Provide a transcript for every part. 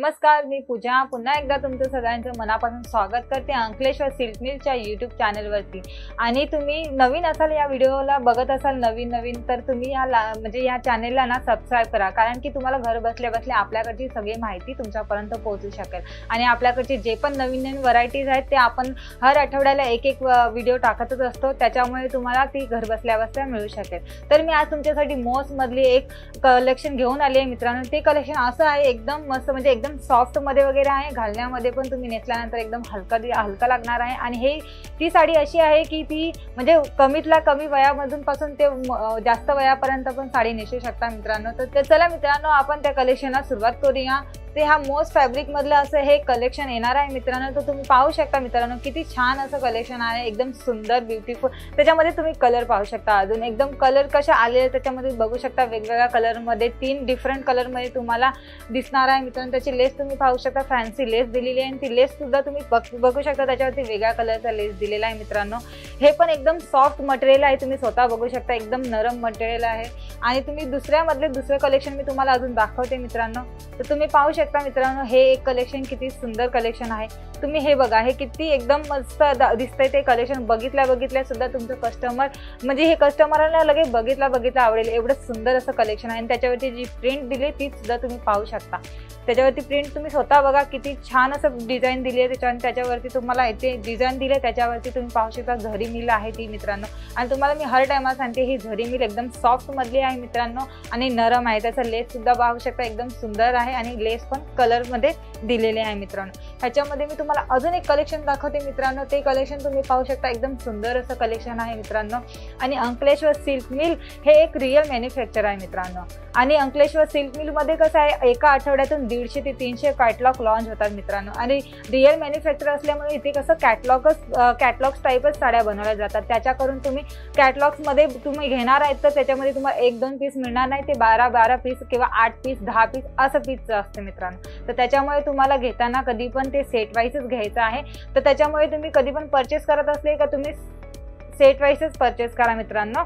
नमस्कार, मी पूजा पुन्हा एकदा तुमचं सगळ्यांचं मनापासून स्वागत करते अंकलेश्वर सिल्क मिलच्या यूट्यूब चॅनलवरती। आणि तुम्ही नवीन असाल या व्हिडिओला बघत असाल नवीन तर तुम्ही या चॅनलला ना सबस्क्राइब करा, कारण की तुम्हाला घर बसल्या बसल्या आपल्याकडची सगळी माहिती तुमच्यापर्यंत पोहोचू शकेल। आणि आपल्याकडचे जे पण नवीन व्हरायटीज आहेत ते आपण हर आठवड्याला एक व्हिडिओ टाकतच असतो, त्याच्यामुळे तुम्हाला ती घर बसल्या बसल्या मिळू शकेल। तर मी आज तुमच्यासाठी मोस्ट मधली एक कलेक्शन घेऊन आली आहे मित्रांनो। ते कलेक्शन असं आहे एकदम मस्त, म्हणजे एकदम सॉफ्ट मध्ये वगैरे आहे, घालण्यामध्ये पण तुम्ही नेसल्यानंतर एकदम हलका लागणार आहे। आणि ती साडी अशी आहे की ती म्हणजे कमीतला कमी वयामधून पासून ते जास्त वयापर्यंत पण साडी नेसू शकता मित्रांनो। तर चला मित्रांनो, आपण त्या कलेक्शनला सुरुवात करूया। ते हा मोस्ट फॅब्रिक मधलं असं हे कलेक्शन येणार आहे मित्रांनो। तर तुम्ही पाहू शकता मित्रांनो किती छान असं कलेक्शन आहे, एकदम सुंदर ब्युटिफुल। त्याच्यामध्ये तुम्ही कलर पाहू शकता, अजून एकदम कलर कशा आले त्याच्यामध्ये बघू शकता। वेगवेगळ्या कलर मध्ये 3 डिफरंट कलर मध्ये तुम्हाला दिसणार आहे मित्रांनो। त्याची लेस तुम्ही पाहू शकता, फॅन्सी लेस दिलेली आहे, आणि ती लेस सुद्धा तुम्ही बघू शकता, त्याच्यावरती वेगळ्या कलरचा लेस दिलेला आहे मित्रांनो। हे पण एकदम सॉफ्ट मटेरियल आहे, तुम्ही स्वतः बघू शकता, एकदम नरम मटेरियल आहे। आणि तुम्ही दुसरं कलेक्शन मी तुम्हाला अजून दाखवते मित्रांनो। तर तुम्ही पाहू शकता मित्रांनो, हे एक कलेक्शन किती सुंदर कलेक्शन आहे। तुम्ही हे बघा, हे किती एकदम मस्त दिसतंय। ते कलेक्शन बघितल्या सुद्धा तुमचं कस्टमर म्हणजे हे कस्टमरला लगेच बघितला आवडेल, एवढं सुंदर असं कलेक्शन आहे। आणि त्याच्यावरती जी प्रिंट दिली ती सुद्धा तुम्ही पाहू शकता। त्याच्यावरती प्रिंट तुम्ही स्वतः बघा, किती छान असं डिझाईन दिली आहे। त्याच्यावरती तुम्हाला इथे डिझाईन दिले, त्याच्यावरती तुम्ही पाहू शकता झरी मिल आहे ती मित्रांनो। आणि तुम्हाला मी हर टायमाला सांगते, ही झरी मिल एकदम सॉफ्ट मधली आहे मित्रांनो, आणि नरम आहे। त्याचा लेस सुद्धा पाहू शकता, एकदम सुंदर आहे, आणि लेस पण कलर मध्ये दिलेले आहे मित्रांनो। ह्याच्यामध्ये मी तुम्हाला अजून एक कलेक्शन दाखवते मित्रांनो। ते कलेक्शन तुम्ही पाहू शकता, एकदम सुंदर असं कलेक्शन आहे मित्रांनो। आणि अंकलेश्वर सिल्क मिल हे एक रिअल मॅन्युफॅक्चर आहे मित्रांनो। आणि अंकलेश्वर सिल्क मिल मध्ये कसं आहे, एका आठवड्यातून 150 ते 300 कॅटलॉग लॉन्च होतात मित्रांनो। आणि रिअल मॅन्युफॅक्चर असल्यामुळे इथे कसं कॅटलॉग्स टाईपच साड्या बनवल्या जातात। त्याच्याकरून तुम्ही कॅटलॉग्स मध्ये तुम्ही घेणार आहेत तर त्याच्यामध्ये तुम्हाला 1-2 पीस मिळणार नाही, ते 12 पीस किंवा 8 पीस 10 पीस असं पीसचं असतं मित्रांनो। तर त्याच्यामुळे तुम्हाला घेताना कधी पण ते सेट वाईजच घ्यायचं आहे। तर त्याच्यामुळे तुम्ही कधी पण परचेस करत असले का तुम्ही सेट वाईजच परचेस करा मित्रांनो,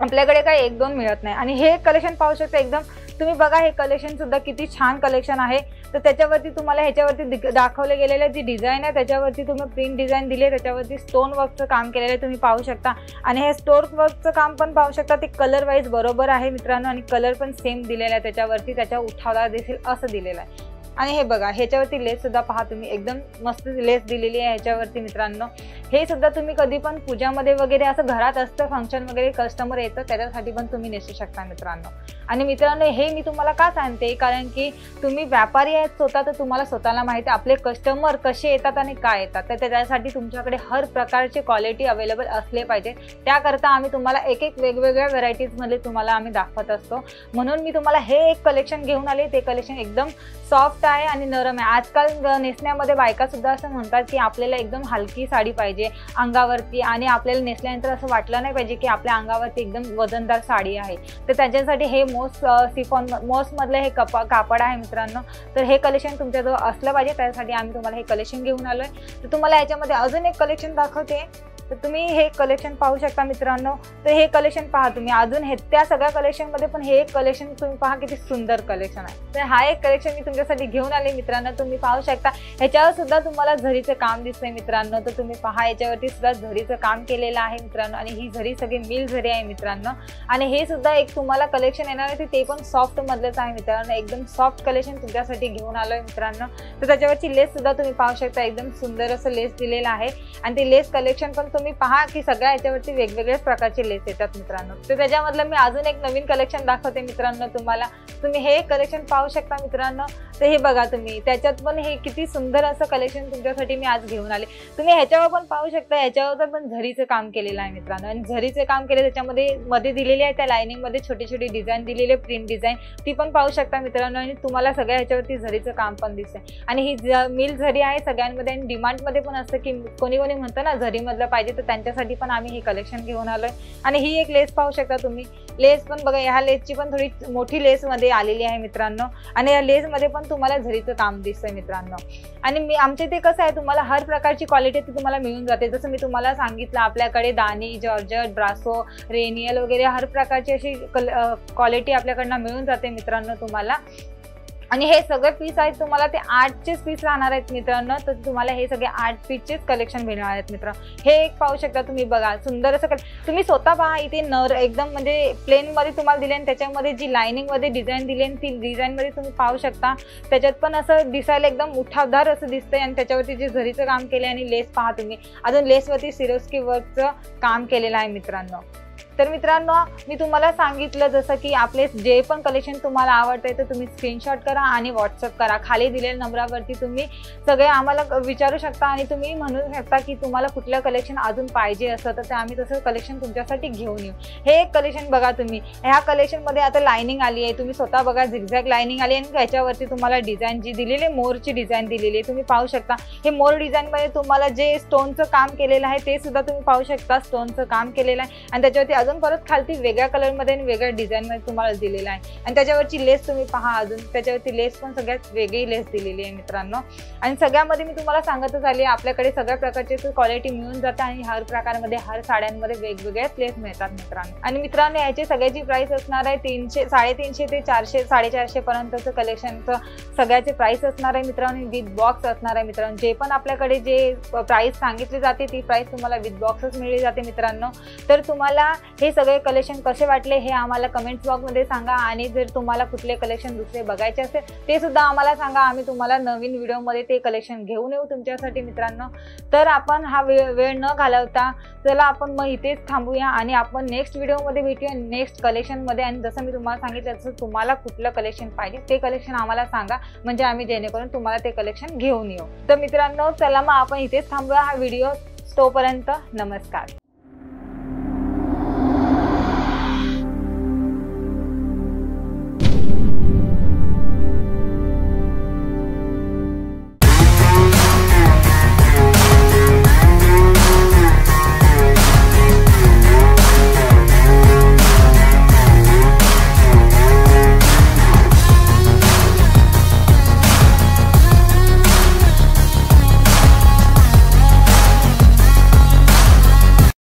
आपल्याकडे काही 1-2 मिळत नाही। आणि हे कलेक्शन पाहू शकता, एकदम तुम्ही बघा, हे कलेक्शन सुद्धा किती छान कलेक्शन आहे। तर त्याच्यावरती तुम्हाला ह्याच्यावरती दाखवले गेलेले जी डिझाईन आहे त्याच्यावरती तुम्ही प्रिंट डिझाईन दिले, त्याच्यावरती स्टोन वर्कचं काम केलेलं आहे तुम्ही पाहू शकता। आणि हे स्टोन वर्कचं काम पण पाहू शकता, ते कलर वाईज बरोबर आहे मित्रांनो, आणि कलर पण सेम दिलेला आहे त्याच्यावरती, त्याच्या उठावला दिसेल असं दिलेलं आहे। आणि हे बघा, ह्याच्यावरती लेस सुद्धा पहा तुम्ही, एकदम मस्त लेस दिलेली आहे ह्याच्यावरती मित्रांनो। हे सुद्धा तुम्ही कधी पण पूजामध्ये वगैरे असं घरात असतं फंक्शन वगैरे, कस्टमर येतं त्याच्यासाठी पण तुम्ही नेसू शकता मित्रांनो। आणि मित्रांनो, हे मी तुम्हाला का सांगते, कारण की तुम्ही व्यापारी आहेत स्वतः, तर तुम्हाला स्वतःला माहिती आपले कस्टमर कसे येतात आणि काय येतात। तर त्याच्यासाठी तुमच्याकडे हर प्रकारचे क्वालिटी अवेलेबल असले पाहिजे। त्याकरता आम्ही तुम्हाला एक वेगवेगळ्या व्हरायटीजमध्ये तुम्हाला आम्ही दाखवत असतो। म्हणून मी तुम्हाला हे एक कलेक्शन घेऊन आले। ते कलेक्शन एकदम सॉफ्ट आहे आणि नरम आहे। आजकाल नेसण्यामध्ये बायका सुद्धा असं म्हणतात की आपल्याला एकदम हलकी साडी पाहिजे अंगावरती, आणि आपल्याला नेसल्यानंतर असं वाटलं नाही पाहिजे की आपल्या अंगावरती एकदम वजनदार साडी आहे। तर त्याच्यासाठी हे मोस्ट मधलं हे कापड आहे मित्रांनो। तर हे कलेक्शन तुमच्याजवळ असलं पाहिजे, त्यासाठी आम्ही तुम्हाला हे कलेक्शन घेऊन आलोय। तर तुम्हाला याच्यामध्ये अजून एक कलेक्शन दाखवते, तर तुम्ही हे कलेक्शन पाहू शकता मित्रांनो। तर हे कलेक्शन पहा तुम्ही, अजून हे त्या सगळ्या कलेक्शन मध्ये पण हे एक कलेक्शन तुम्ही पहा, किती सुंदर कलेक्शन आहे। तर हा एक कलेक्शन मी तुमच्यासाठी घेऊन आले मित्रांनो। तुम्ही पाहू शकता, ह्याच्यावर सुद्धा तुम्हाला झरीचं काम दिसतंय मित्रांनो। तर तुम्ही पहा, याच्यावरती सुद्धा झरीचं काम केलेलं आहे मित्रांनो, आणि ही झरी सगळी मिल झरी आहे मित्रांनो। आणि हे सुद्धा एक तुम्हाला कलेक्शन येणार आहे, ते पण सॉफ्ट मधलंच आहे मित्रांनो। एकदम सॉफ्ट कलेक्शन तुमच्यासाठी घेऊन आलोय मित्रांनो। तर त्याच्यावरची लेस सुद्धा तुम्ही पाहू शकता, एकदम सुंदर असं लेस दिलेलं आहे। आणि ते लेस कलेक्शन पण तुम्ही पहा की सगळ्या याच्यावरती वेगवेगळ्या प्रकारचे लेस येतात मित्रांनो। तर त्याच्यामधलं मी अजून एक नवीन कलेक्शन दाखवते मित्रांनो तुम्हाला। तुम्ही हे कलेक्शन पाहू शकता मित्रांनो। तर हे बघा तुम्ही, त्याच्यात पण हे किती सुंदर असं कलेक्शन तुमच्यासाठी मी आज घेऊन आले। तुम्ही ह्याच्यावर पण पाहू शकता, ह्याच्यावर पण झरीचं काम केलेलं आहे मित्रांनो। आणि झरीचं काम केले, त्याच्यामध्ये दिलेले आहे त्या लाइनिंग मध्ये छोटी डिझाईन दिलेले, प्रिंट डिझाईन ती पण पाहू शकता मित्रांनो। आणि तुम्हाला सगळ्या ह्याच्यावरती झरीचं काम पण दिसतंय। आणि ही मिल झरी आहे सगळ्यांमध्ये, आणि डिमांड मध्ये पण असतं की कोणी म्हणतं ना झरी मधलं पाहिजे, तर त्यांच्यासाठी पण आम्ही हे कलेक्शन घेऊन आलोय। आणि ही एक लेस पाहू शकता तुम्ही, लेस पण बघा, ह्या लेसची पण थोडी मोठी लेस मध्ये आलेली आहे मित्रांनो। आणि या लेस मध्ये पण तुम्हाला झरीचं काम दिसतंय मित्रांनो। आणि आमच्या इथे कसं आहे, तुम्हाला हर प्रकारची क्वालिटी तुम्हाला मिळून जाते। जसं मी तुम्हाला सांगितलं, आपल्याकडे दानी, जॉर्जेट, ब्रासो, रेनियल वगैरे हर प्रकारची अशी क्वालिटी आपल्याकडनं मिळून जाते मित्रांनो तुम्हाला। आणि हे सगळे पीस आहेत तुम्हाला ते 8चेच पीस राहणार आहेत मित्रांनो. तर तुम्हाला हे सगळे 8 पीसचेच कलेक्शन मिळणार आहेत मित्रांनो. हे एक पाहू शकता तुम्ही, बघा सुंदर असं तुम्ही स्वतः पहा. इथे एकदम म्हणजे प्लेन मध्ये तुम्हाला दिले आणि त्याच्यामध्ये जी लाइनिंग मध्ये डिझाईन दिली ती डिझाईन मध्ये तुम्ही पाहू शकता. त्याच्यात पण असं दिसायला एकदम उठावदार असं दिसतंय आणि त्याच्यावरती जे झरीचं काम केलंय आणि लेस पहा तुम्ही, अजून लेसवरती सिरोस्की वर्कचं काम केलेलं आहे मित्रांनो. तर मित्रांनो मी तुम्हाला सांगितलं जसं की आपले जे पण कलेक्शन तुम्हाला आवडतंय तर तुम्ही स्क्रीनशॉट करा आणि व्हॉट्सअप करा. खाली दिलेल्या नंबरावरती तुम्ही सगळे आम्हाला विचारू शकता आणि तुम्ही म्हणू शकता की तुम्हाला कुठलं कलेक्शन अजून पाहिजे असं, तर आम्ही तसं कलेक्शन तुमच्यासाठी घेऊन येऊ. हे एक कलेक्शन बघा तुम्ही, ह्या कलेक्शनमध्ये आता लाइनिंग आली आहे, तुम्ही स्वतः बघा झिगझॅग लाइनिंग आली आणि त्याच्यावरती तुम्हाला डिझाईन जी दिलेली आहे मोरची डिझाईन दिलेली आहे तुम्ही पाहू शकता. हे मोर डिझाईनमध्ये तुम्हाला जे स्टोनचं काम केलेलं आहे ते सुद्धा तुम्ही पाहू शकता. स्टोनचं काम केलेलं आहे आणि त्याच्यावरती अजून परत खालती वेगळ्या कलरमध्ये आणि वेगळ्या डिझाईनमध्ये तुम्हाला दिलेला आहे. आणि त्याच्यावरची लेस तुम्ही पहा, अजून त्याच्यावरती लेस पण सगळ्यात वेगळी लेस दिलेली आहे मित्रांनो. आणि सगळ्यामध्ये मी तुम्हाला सांगतच आली आपल्याकडे सगळ्या प्रकारची क्वालिटी मिळून जाते आणि हर प्रकारमध्ये हर साड्यांमध्ये वेगवेगळ्या लेस मिळतात मित्रांनो. आणि मित्रांनो याची सगळ्याची प्राइस असणार आहे 300, 350 ते 400, 450 पर्यंतचं कलेक्शनचं सगळ्याचे प्राइस असणार आहे मित्रांनो. विथ बॉक्स असणार आहे मित्रांनो. जे पण आपल्याकडे जे प्राइस सांगितली जाते ती प्राइस तुम्हाला विथ बॉक्सच मिळली जाते मित्रांनो. तर तुम्हाला हे सगळे कलेक्शन कसे वाटले हे आम्हाला कमेंट्स बॉक्समध्ये सांगा आणि जर तुम्हाला कुठले कलेक्शन दुसरे बघायचे असेल ते सुद्धा आम्हाला सांगा. आम्ही तुम्हाला नवीन व्हिडिओमध्ये ते कलेक्शन घेऊन येऊ तुमच्यासाठी मित्रांनो. तर आपण हा वेळ न घालवता चला आपण मग इथेच थांबूया आणि आपण नेक्स्ट व्हिडिओमध्ये भेटूया नेक्स्ट कलेक्शनमध्ये. आणि जसं मी तुम्हाला सांगितलं तसं तुम्हाला कुठलं कलेक्शन पाहिजे ते कलेक्शन आम्हाला सांगा, म्हणजे आम्ही जेणेकरून तुम्हाला ते कलेक्शन घेऊन येऊ. तर मित्रांनो चला मग आपण इथेच थांबूया हा व्हिडिओ. तोपर्यंत नमस्कार.